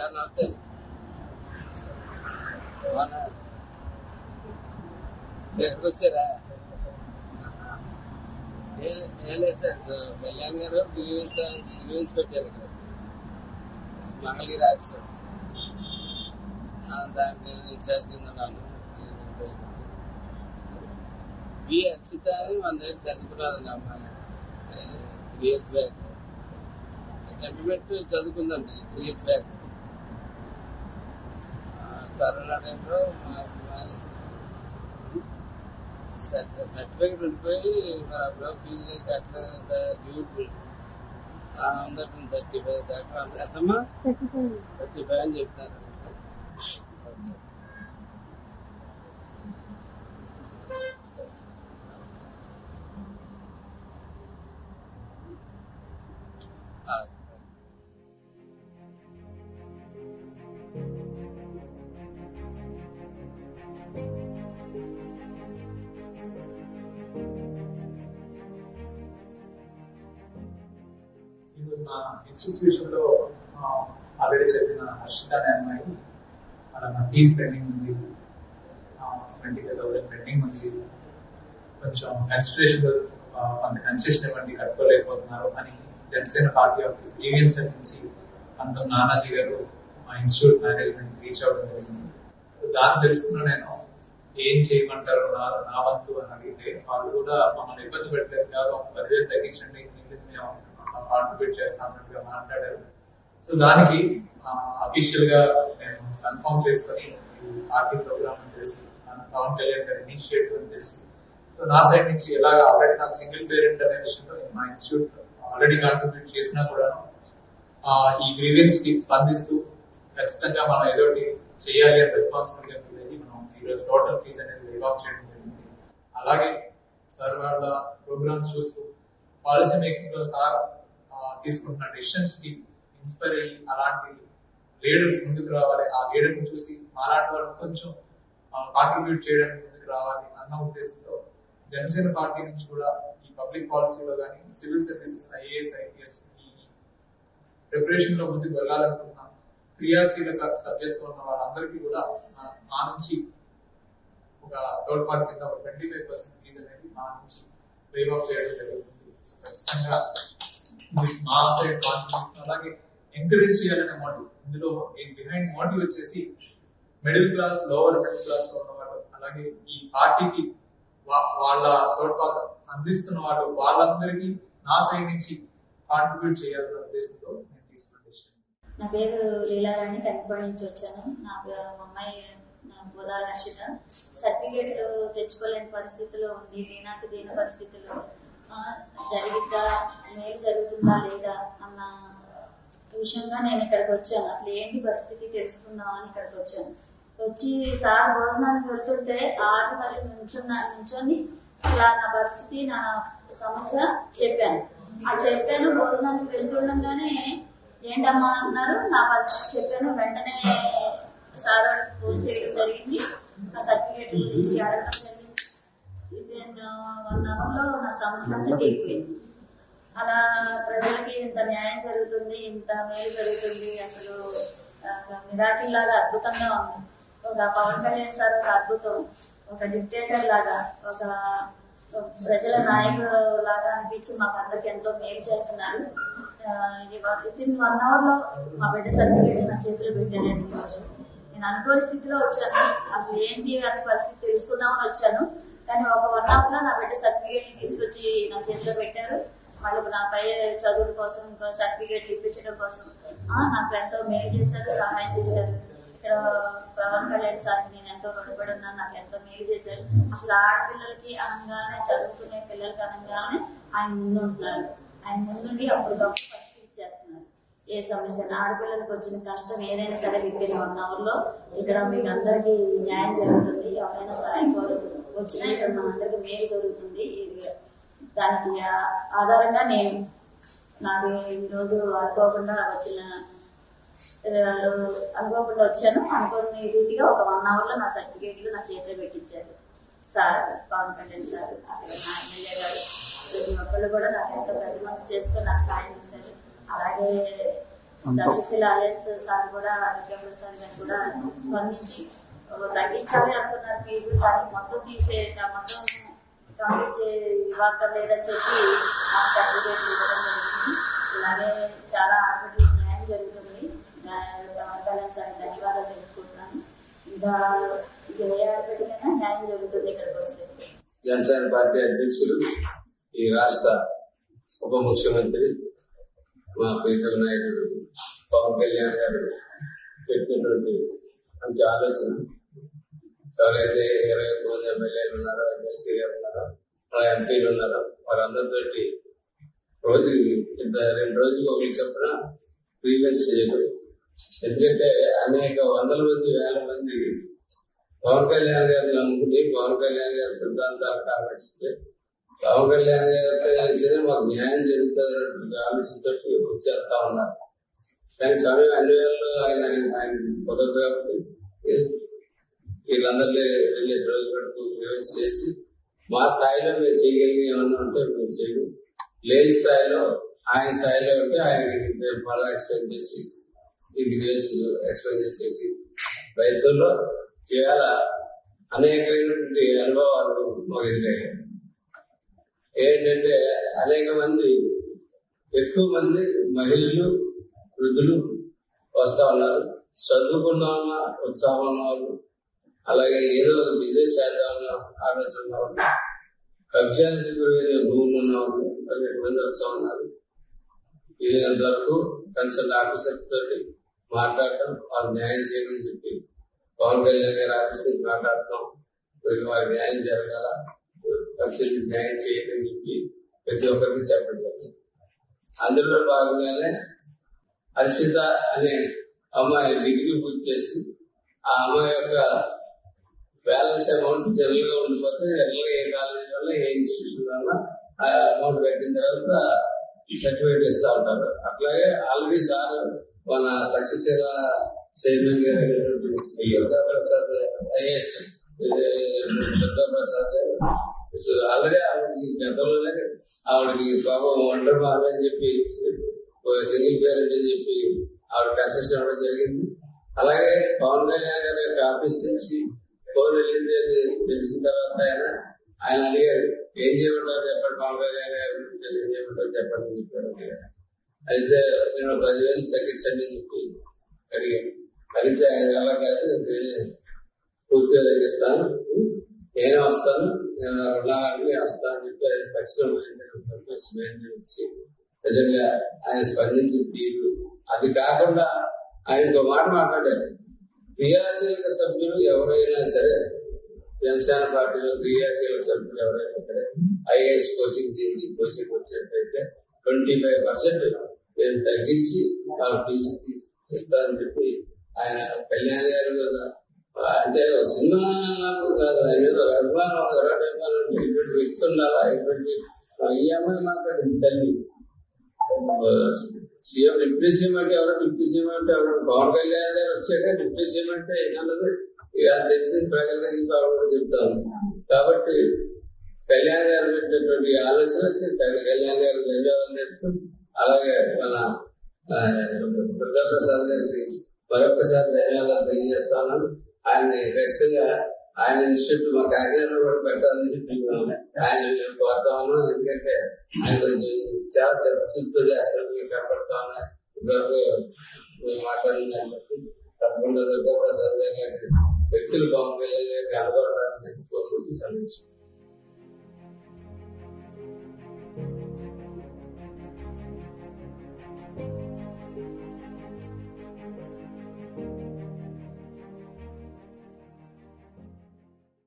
Sir నమస్తే. ఎక్కడికి వచ్చారా? ఏం లేదు సార్, కళ్యాణ్ గారు గ్రీవెన్స్ పెట్టారు ఇక్కడ మంగళగిరి ఆఫీసర్. దానికి నేను ఇన్ఛార్జ్ ఉన్నాను. బి హర్షిత అని మన దగ్గర చదువుకున్నారండి అమ్మాయి. 3 years బ్యాక్ కంప్లీమెంట్ చదువుకుందండి. 3 years బ్యాక్ కరోనా టైంలో సర్టిఫికేట్ ఉండిపోయి మరి అప్పుడు ఫీజు కట్టలేదు. డ్యూటీ ఉందండి 35 దాకా. ఎంతమ్మా? 35 అని చెప్తాను. నా ఇన్స్టిట్యూషన్ లో ఆల్రెడీ చెప్పిన హర్షిత అనే అమ్మాయి అలా నా ఫీజు పెండింగ్ ఉంది, 25,000 పెండింగ్ ఉంది, కొంచెం కన్సిడరేషన్ కొంత కన్సెషన్ ఇవ్వండి, కట్టుకోలేకపోతున్నారు అని జనసేన పార్టీ ఆఫీస్ గ్రీవియన్స్ నుంచి అంతం నానాజీ గారు మా ఇన్స్టిట్యూట్ మేనేజ్మెంట్ రీచ్ అవ్వడం జరిగింది. దాన్ని తెలుసుకున్న నేను ఏం చేయమంటారు నా వంతు అని అడిగితే వాళ్ళు కూడా మమ్మల్ని ఇబ్బంది పెట్టలేదు, కాదు 10,000 తగ్గించండి, మేము కాంట్రిబ్యూట్ చేస్తామన్నట్టుగా మాట్లాడారు. సో దానికి అఫీషియల్ గా నేను కన్ఫర్మ్ చేసుకుని పార్టీ ప్రోగ్రామ్ అని తెలిసి పవన్ కళ్యాణ్ గారి ఇనిషియేటివ్ అని తెలిసి సో నా సైడ్ నుంచి ఎలాగ ఆల్రెడీ నాకు సింగిల్ పేరెంట్ అనే విషయంలో మా ఇన్స్టిట్యూట్ ఆల్రెడీ కాంట్రిబ్యూట్ చేసినా కూడా ఈ గ్రీవెన్స్ కి స్పందిస్తూ ఖచ్చితంగా మనం ఏదో చేయాలి అని రెస్పాన్సిబిలిటీగా ఫీల్ అయ్యి మనం ఈరోజు టోటల్ ఫీజ్ అనేది వేవ్ ఆఫ్ చేయడం జరిగింది. అలాగే సార్ వాళ్ళ ప్రోగ్రామ్స్ చూస్తూ పాలసీ మేకింగ్ లో సార్ తీసుకుంటున్న డెసిషన్స్ కి ఇన్స్పైర్ అయ్యి అలాంటి లీడర్స్ ముందుకు రావాలి, ఆ లీడర్ ని చూసి మాలాంటి వాళ్ళు కొంచెం కాంట్రిబ్యూట్ చేయడానికి ముందుకు రావాలి అన్న ఉద్దేశంతో జనసేన పార్టీ నుంచి కూడా ఈ పబ్లిక్ పాలసీలో కానీ సివిల్ సర్వీసెస్ ఐఏఎస్ ఐపీఎస్ ఈ ప్రిపరేషన్ లో ముందుకు వెళ్ళాలనుకుంటున్నాం. క్రియాశీలక సభ్యత్వం ఉన్న వాళ్ళందరికీ కూడా మా నుంచి ఒక థర్డ్ పార్టీ కింద ఒక 25% ఫీజు అనేది మా నుంచి వేవ్ ఆఫ్ చేయడం జరుగుతుంది. ఖచ్చితంగా మా సైడ్ కాన్ఫిడెన్స్ అలాగే ఎంకరేజ్ చేయాలనే మోటివ్, ఇందులో బిహైండ్ మోటివ్ వచ్చేసి middle class lower middle class లో ఉన్న వాళ్ళు అలాగే ఈ పార్టీకి వాళ్ళ తోడ్పాటు అందిస్తున్న వాళ్ళు వాళ్ళందరికీ నా సైడ్ నుంచి కాంట్రిబ్యూట్ చేయాలనే ఉద్దేశంతో నేను తీసుకున్న డెసిషన్. నా పేరు లీలారాణి, కంకిపాడు నుంచి వచ్చాను. నా అమ్మాయి గోదావరి హర్షిత సర్టిఫికేట్లు తెచ్చుకోలేని పరిస్థితిలో ఉంది. దీన పరిస్థితుల్లో జరిగిద్దా, మేలు జరుగుతుందా లేదా అన్న విషయంగా నేను ఇక్కడికి వచ్చాను. అసలు ఏంటి పరిస్థితి తెలుసుకుందామని ఇక్కడికి వచ్చాను. వచ్చి సార్ భోజనానికి వెళ్తుంటే ఆరు మరి నుంచొని ఇలా నా పరిస్థితి నా సమస్య చెప్పాను. భోజనానికి వెళ్తుండగానే ఏంటమ్మా అన్నారు, నా పరిస్థితి చెప్పాను. వెంటనే సార్ ఫోన్ చేయడం జరిగింది, ఆ సర్టిఫికేట్ గురించి అడగడం జరిగింది. 1 hour లో నా సమస్య అంతా తీరిపోయింది. అలా ప్రజలకి ఇంత న్యాయం జరుగుతుంది, ఇంత మేలు జరుగుతుంది, అసలు మిరాకిల్ లాగా అద్భుతంగా ఉంది. ఒక పవన్ కళ్యాణ్ సార్ ఒక అద్భుతం, ఒక డిక్టేటర్ లాగా, ఒక ప్రజల నాయకుడు లాగా అనిపించి మాకు అందరికి ఎంతో మేలు చేస్తున్నారు. వితిన్ 1 hour లో మా బిడ్డ సర్టిఫికేట్ నా చేతిలో పెట్టానండి. ఈరోజు నేను అనుకోని స్థితిలో వచ్చాను. అసలు ఏంటి అనే పరిస్థితి తెలుసుకుందామని వచ్చాను. కానీ ఒక 1 hour లో నా బిడ్డ సర్టిఫికేట్ తీసుకొచ్చి నా చేతిలో పెట్టారు. మళ్ళీ నా పై చదువుల కోసం ఇంకా సర్టిఫికేట్ ఇప్పించడం కోసం నాకు ఎంతో మేలు చేశారు, సహాయం చేశారు. ఇక్కడ పవన్ కళ్యాణ్ సార్ నేను ఎంతో రుణపడి ఉన్నాను, నాకు ఎంతో మేలు చేశారు. అసలు ఆడపిల్లలకి అనగానే, చదువుకునే పిల్లలకి అనగానే ఆయన ముందుంటున్నారు. ఆయన ముందుండి అప్పటికప్పుడు ఫస్ట్ ఇచ్చేస్తున్నారు. ఏ సమస్య ఆడపిల్లలకు వచ్చిన కష్టం ఏదైనా సరే వితిన్ 1 hour లో ఇక్కడ మీకు అందరికీ న్యాయం జరుగుతుంది. ఎవరైనా సహాయం కోరు వచ్చినా ఇక్కడ మనందరికి మేలు జరుగుతుంది. దానికి ఆధారంగా నాకు ఈరోజు అనుకోకుండా వచ్చాను. అనుకోని రీతిగా ఒక 1 hour లో నా సర్టిఫికేట్లు నా చేతిలో పెట్టించారు సార్, పవన్ కళ్యాణ్ సార్, అక్కడ నా ఎమ్మెల్యే గారు, ప్రతి ఒక్కళ్ళు కూడా నాకు ఎంతో ప్రతిమంది చేసుకొని నాకు సాయం చేశారు. అలాగే తక్షశిల ఐఎస్ సార్ కూడా ప్రసాద్ గారు కూడా స్పందించి తగ్గించాలి అనుకున్నారు ఫీజు, కానీ మొత్తం మొత్తం కంప్లీట్ ఇవ్వక్కర్లేదని చెప్పి ఆ సర్టిఫికేట్ ఇవ్వడం జరుగుతుంది. ఇలాగే చాలా ఆల్రెడీ న్యాయం జరుగుతుంది. కళ్యాణ్ సార్ ధన్యవాదాలు తెలుపుకుంటున్నాను. ఇంకా ఏ ఆడబెట్టికైనా న్యాయం జరుగుతుంది ఇక్కడికి వస్తే. జనసేన పార్టీ అధ్యక్షులు, ఈ రాష్ట్ర ఉప ముఖ్యమంత్రి మా ప్రీతం నాయకుడు పవన్ కళ్యాణ్ గారు పెట్టినటువంటి మంచి ఆలోచన. ఎవరైతే 20 మంది ఎమ్మెల్యేలు ఉన్నారో, ఎమ్మెల్సీ గారు ఉన్నారో, మన ఎంపీలు ఉన్నారో వారందరితో రోజు 2 రోజులు ఒకరికి చెప్పిన ప్రీవియస్ చేయడం. ఎందుకంటే అనేక వందల మంది, వేల మంది పవన్ కళ్యాణ్ గారిని నమ్ముకుని పవన్ కళ్యాణ్ గారి సిద్ధాంతాలకు ఆకర్షిస్తే పవన్ కళ్యాణ్ గారి మాకు న్యాయం జరుగుతుంది ఆలోచనతో వచ్చేస్తా ఉన్నారు. కానీ సమయం అన్ని వేళల్లో ఆయన కుదరదు కాబట్టి వీళ్ళందరినీ రిలీజ్ రోజు వరకు రిలీజ్ చేసి మా స్థాయిలో మేము చేయగలిగి ఏమన్నా ఉంటే మేము చేయడం, లేని స్థాయిలో ఆయన స్థాయిలో ఉంటే ఆయన మళ్ళా ఎక్స్ప్లెయిన్ చేసి ఎక్స్ప్లెయిన్ చేసి రైతుల్లో ఇవాళ అనేకమైనటువంటి అనుభవాలు మాకు ఎదురయ్యాయి. ఏంటంటే అనేక మంది, ఎక్కువ మంది మహిళలు, వృద్ధులు వస్తా ఉన్నారు. చదువుకున్న వాళ్ళ ఉత్సాహం ఉన్నవాళ్ళు, అలాగే ఏదో బిజినెస్ చేద్దామన్న ఆలోచన ఉన్నవాళ్ళు, కబ్జానికి గురైన భూములు ఉన్నవాళ్ళు అనేక మంది వస్తూ ఉన్నారు. వీళ్ళంత వరకు కన్సల్ట్ ఆఫీసర్స్ తోటి మాట్లాడటం, వాళ్ళు న్యాయం చేయమని చెప్పి పవన్ కళ్యాణ్ గారి ఆఫీస్ నుంచి మాట్లాడటం, వీళ్ళు వారి న్యాయం జరగాల, కన్సల్ట్ న్యాయం చేయని చెప్పి ప్రతి ఒక్కరికి చెప్పడం జరిగింది. అందులో భాగంగానే హర్షిత అనే అమ్మాయి డిగ్రీ పూర్తి చేసి ఆ అమ్మాయి యొక్క బ్యాలెన్స్ అమౌంట్ జనరల్ గా ఉండిపోతే జనరల్ గా ఏ కాలేజీ వల్ల ఏ ఇన్స్టిట్యూషన్ వల్ల ఆ అమౌంట్ కట్టిన తర్వాత సర్టిఫికేట్ ఇస్తా ఉంటారు. అట్లాగే ఆల్రెడీ సార్ మన తక్షశిల చైర్మన్ గారు ప్రసాద్ ఐఏఎస్ ప్రసాద్ గారు ఆల్రెడీ ఆవిడకి గతంలోనే ఆవిడకి పాపం ఒంటరి బాగా అని చెప్పి సింగిల్ పేరెంట్ అని చెప్పి ఆవిడ కన్సెషన్ ఇవ్వడం జరిగింది. అలాగే పవన్ కళ్యాణ్ గారి యొక్క ఆఫీస్ నుంచి ఫోన్ వెళ్ళింది అని తెలిసిన తర్వాత ఆయన అడిగారు, ఏం చేయమంటారు చెప్పండి, పవన్ కళ్యాణ్ గారు ఏం చేయమంటారు చెప్పండి అని చెప్పారు. అయితే నేను 10,000 తగ్గించండి అని చెప్పి అడిగాను. అడిగితే ఆయన అలా కాదు, పూర్తిగా తగ్గిస్తాను, నేనే వస్తాను, నేను ఉన్నానంటే వస్తాను అని చెప్పి తక్షణం వచ్చి నిజంగా ఆయన స్పందించిన తీరు. అది కాకుండా ఆయన ఇంకో మాట మాట్లాడారు, క్రియాశీలక సభ్యులు ఎవరైనా సరే, జనసేన పార్టీలో క్రియాశీలక సభ్యులు ఎవరైనా సరే ఐఏఎస్ కోచింగ్ వచ్చినట్టయితే 25% నేను తగ్గించి వాళ్ళు ఫీజు ఇస్తానని చెప్పి ఆయన కళ్యాణ్ గారు కదా. అంటే సినిమా కాదు, ఆయన అభిమానం, ఇటువంటి వ్యక్తి ఉండాలా, ఇటువంటి ఈ అమ్మాయి మాట్లాడింది తల్లి. సీఎం డిప్యూటీ సీఎం అంటే ఎవరు, డిప్యూటీ సీఎం అంటే ఎవరు, పవన్ కళ్యాణ్ గారు వచ్చాక డిప్యూటీ సీఎం అంటే ఏమన్నది ఇవాళ తెలిసిన ప్రజలకి కూడా చెప్తాను. కాబట్టి కళ్యాణ్ గారు పెట్టినటువంటి ఆలోచనకి కళ్యాణ్ గారు ధన్యవాదాలు చెప్తూ, అలాగే మన దుర్గా ప్రసాద్ గారికి మరొకసారి ధన్యవాదాలు తెలియజేస్తాను. ఆయన ఖచ్చితంగా ఆయన ఇన్స్టిట్యూట్ మా కాకినాడలో కూడా పెట్టాలని చెప్పి ఆయన మేము కోరుతా ఉన్నాం. ఎందుకంటే ఆయన కొంచెం చాలా చిత్తశుద్ధితో చేస్తాను, మేము కనపడతా ఉన్నాయి. ఇద్దరు మేము మాట్లాడిన దాన్ని బట్టి తప్పకుండా దుర్గా ప్రసాద్ గారి వ్యక్తులు పవన్ కళ్యాణ్ గారికి అనుకోవడానికి కోరుకుంటూ సమీక్ష